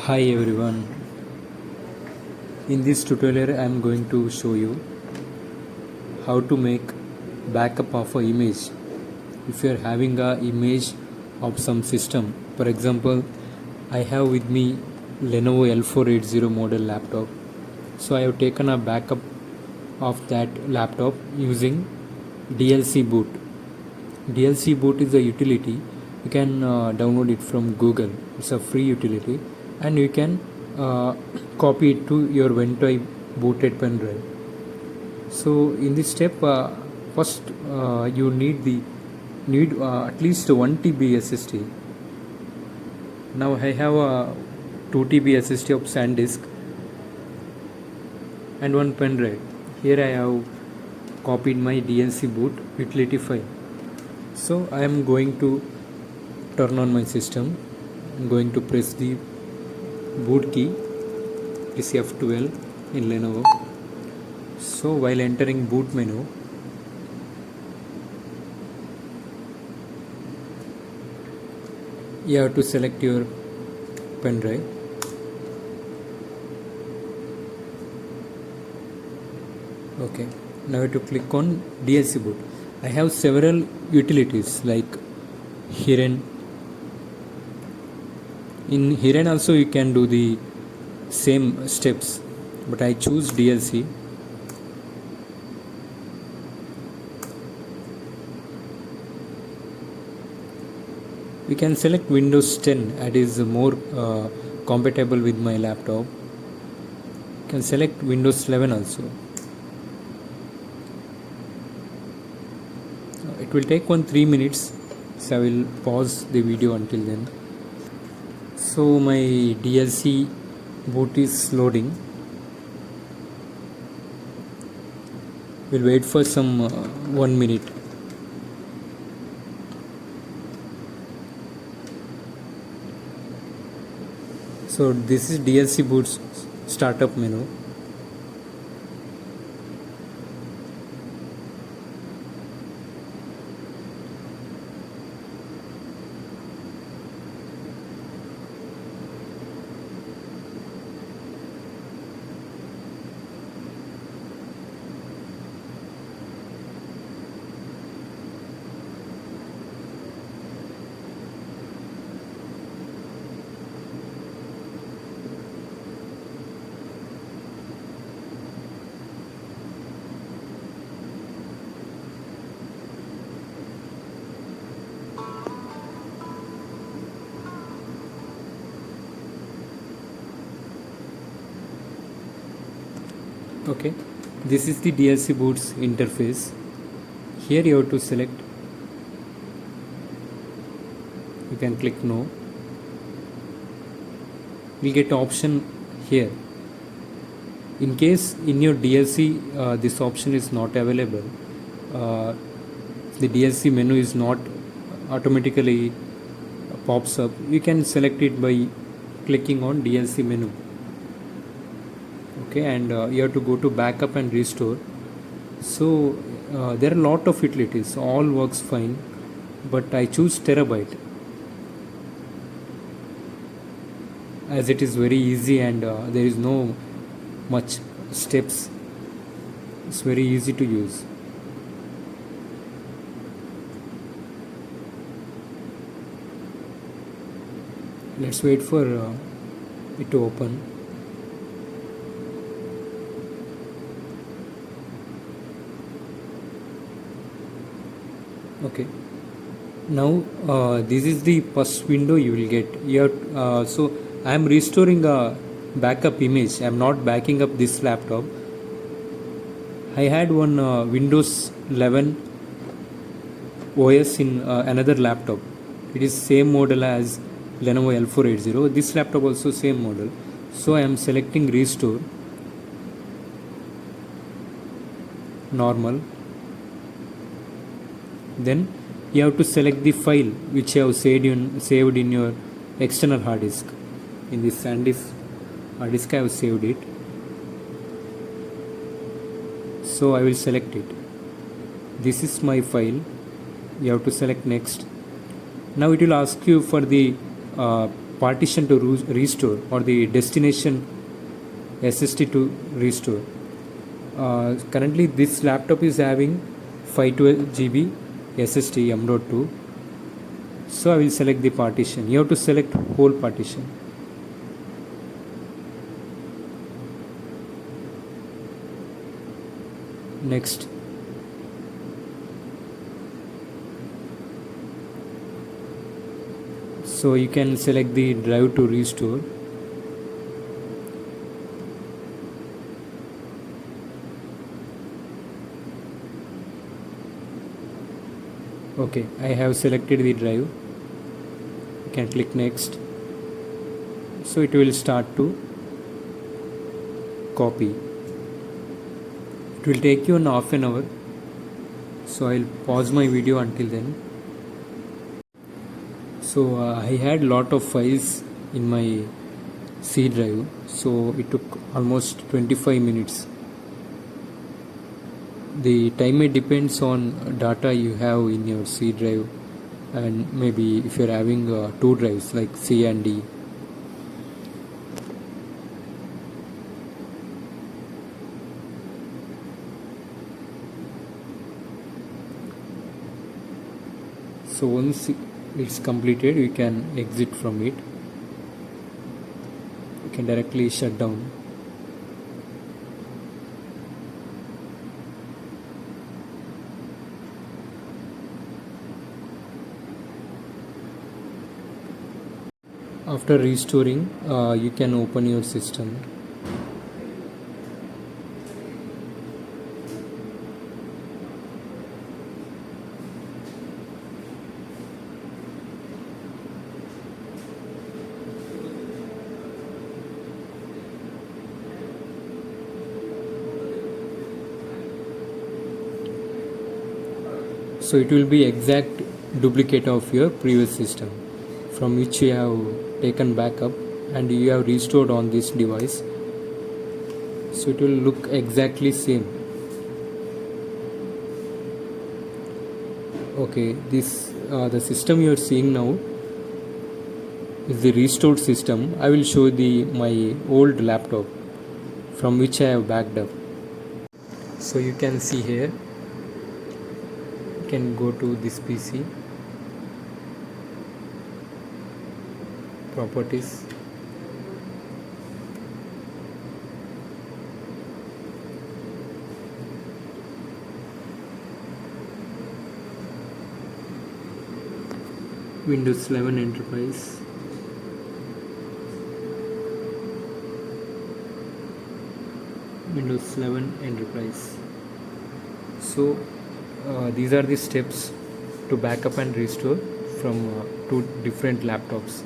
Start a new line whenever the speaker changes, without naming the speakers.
Hi everyone, in this tutorial I am going to show you how to make backup of a image. If you are having a image of some system, for example I have with me Lenovo L480 model laptop, so I have taken a backup of that laptop using DLC boot. DLC boot is a utility. You can download it from Google. It's a free utility, and you can copy it to your Ventoy booted pen drive. So in this step, first you need at least 1 TB SSD. Now I have a 2 TB SSD of SanDisk and one pen drive. Here I have copied my DLC boot utility file. So I am going to turn on my system. I'm going to press the boot key, is F12 in Lenovo. So while entering boot menu, you have to select your pen drive. Okay, now you have to click on DLC boot. I have several utilities like Hiren. In Hiren also you can do the same steps, but I choose DLC. We can select Windows 10, that is more compatible with my laptop. You can select Windows 11 also. It will take 3 minutes, so I will pause the video until then. So my DLC boot is loading. We'll wait for some 1 minute. So this is DLC boot's startup menu. Okay, this is the DLC boot's interface. Here you have to select, you can click no. We'll get option here. In case in your DLC this option is not available, the DLC menu is not automatically pops up, you can select it by clicking on DLC menu. Okay, and you have to go to backup and restore. So there are a lot of utilities, all works fine, but I choose Terabyte as it is very easy and there is no much steps. It's very easy to use. Let's wait for it to open. Okay, now this is the first window you will get here. So I am restoring a backup image. I am not backing up this laptop. I had one Windows 11 OS in another laptop. It is same model as Lenovo L480. This laptop also same model. So I am selecting restore, normal. Then you have to select the file which you have saved in your external hard disk. In this SanDisk hard disk I have saved it. So I will select it. This is my file. You have to select next. Now it will ask you for the partition to restore, or the destination SSD to restore. Currently this laptop is having 512 GB SSD M.2, so I will select the partition. You have to select whole partition. Next, so you can select the drive to restore. Okay, I have selected the drive. You can click next. So it will start to copy. It will take you an half an hour, so I'll pause my video until then. So I had lot of files in my C drive, so it took almost 25 minutes. The timer depends on data you have in your C drive, and maybe if you're having two drives like C and D. So once it's completed, you can exit from it. You can directly shut down. After restoring, you can open your system. So it will be exact duplicate of your previous system from which you have taken backup and you have restored on this device. So it will look exactly same. Okay, this the system you are seeing now is the restored system. I will show my old laptop from which I have backed up. So you can see here, you can go to this PC, properties, Windows 11 Enterprise, Windows 11 Enterprise. So these are the steps to backup and restore from two different laptops.